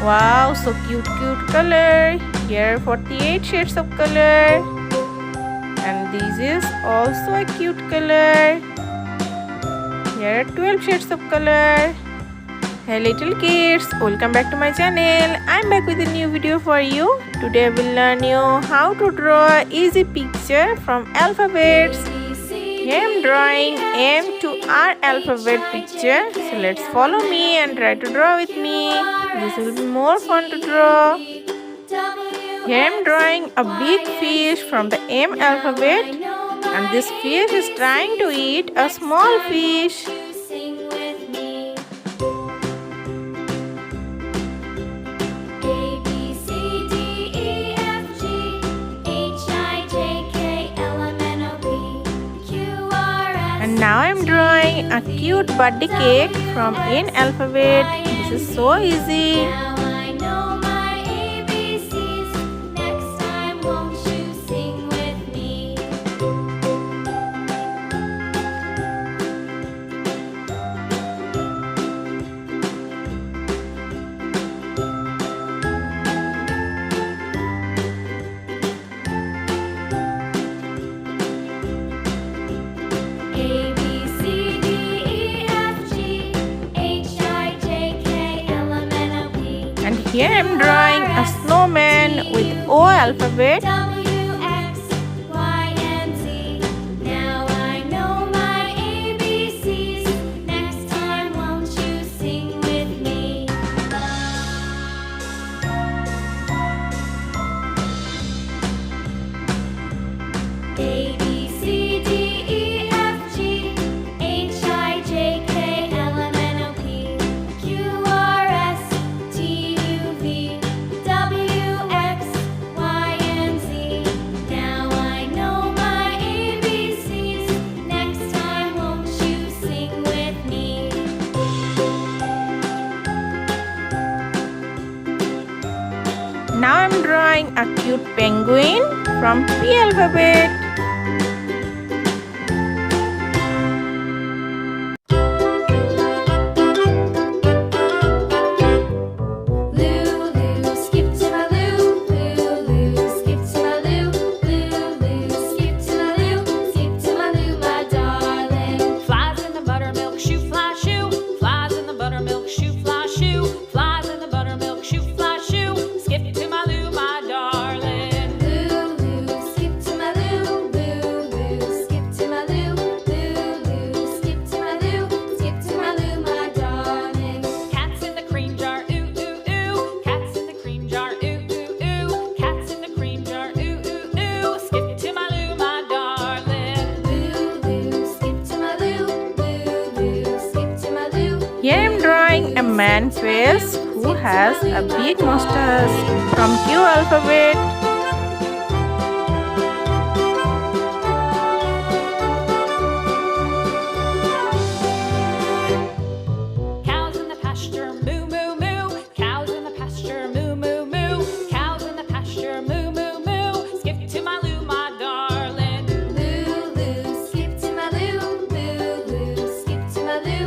Wow, so cute color. Here are 48 shades of color. And this is also a cute color. Here are 12 shades of color. Hey little kids, welcome back to my channel. I'm back with a new video for you. Today I will learn you how to draw easy picture from alphabets. Here I'm drawing M to R alphabet picture. So let's follow me and try to draw with me. This will be more fun to draw. Here I'm drawing a big fish from the M alphabet. And this fish is trying to eat a small fish. And now I'm drawing a cute birthday cake from N alphabet. This is so easy. And here I'm drawing a snowman with O alphabet. Now I'm drawing a cute penguin from P alphabet. Here I'm drawing a man face who has a big mustache from Q alphabet. Cows in the pasture, moo moo moo. Cows in the pasture, moo moo moo. Cows in the pasture, moo moo moo. Skip to my loo, my darling. Loo loo, skip to my loo. Loo loo, skip to my loo.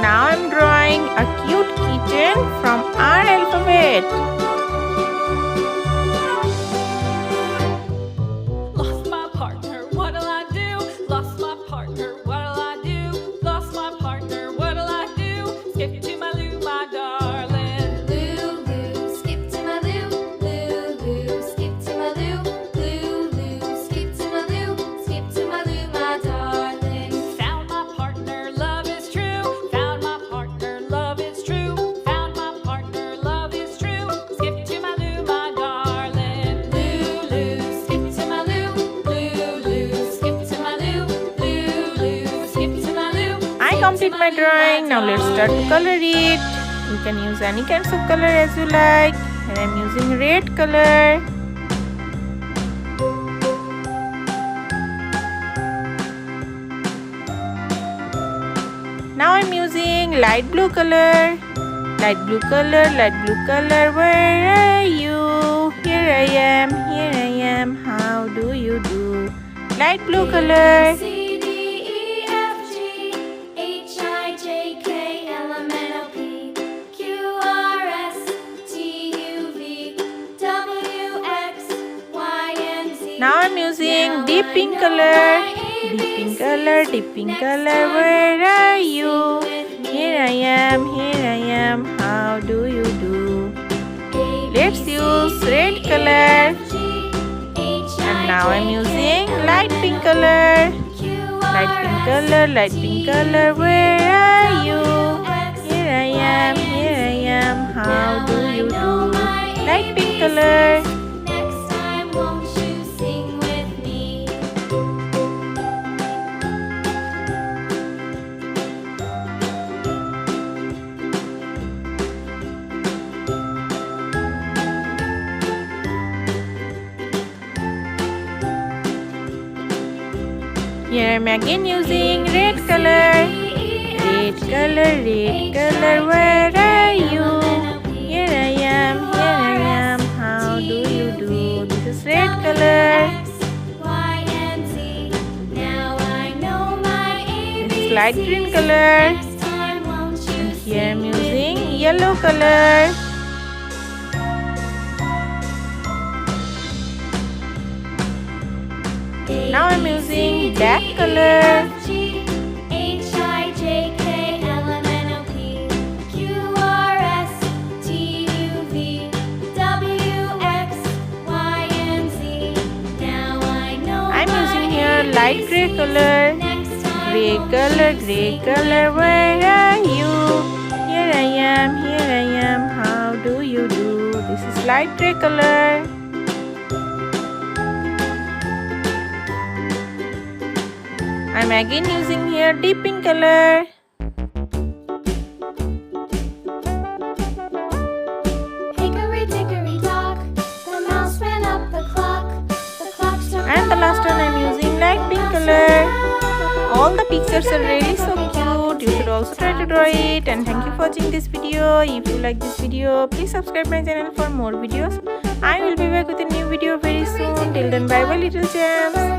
Now I'm drawing a cute kitten from R alphabet. Lost my partner, what'll I do? Lost my partner, what'll I do? Lost my partner, what'll I do? Skip to my loo, my darling. Loo loo, skip to my loo. Loo loo, skip to my loo. Loo loo, skip to my loo. Skip to my loo, my darling. Found my partner, love is true. Found my partner, love is true. Found my partner, love is true. Skip complete my drawing. Now let's start to color it. You can use any kinds of color as you like. And I'm using red color. Now I'm using light blue color. Light blue color, where are you? Here I am, how do you do? Light blue color. C, D, E, F, G, H, I, J, K, L, M, N, O, P, Q, R, S, T, U, V, W, X, Y, and Z. Now I'm using deep pink color. Deep pink color, where are you? Here I am, how do you do? Let's use red color. And now I'm using light pink color. Light pink color, where are you? Here I am, how do you do? Light pink color. Next time, won't you sing with me? Here I'm again using red color. Red color, where are you? Here I am, how do you do? This is red color. Y, and Z. Now I know my This is light green color. Next time, won't you And here I'm sing using with me? yellow color. Now I'm using black color. G, H, I, J, K, L, M, N, O, P, Q, R, S, T, U, V, W, X, Y, and Z. Now I know I'm my using here light gray color. Next time, Gray won't color, where are you? Here I am, how do you do? This is light gray color. I'm again using here deep pink color. Hickory dickory dock, the mouse ran up the clock. The clock struck And the last one I'm using light pink color. All the pictures are really so cute. You should also try to draw it. And thank you for watching this video. If you like this video, please subscribe my channel for more videos. I will be back with a new video very soon. Till then, bye bye little gems.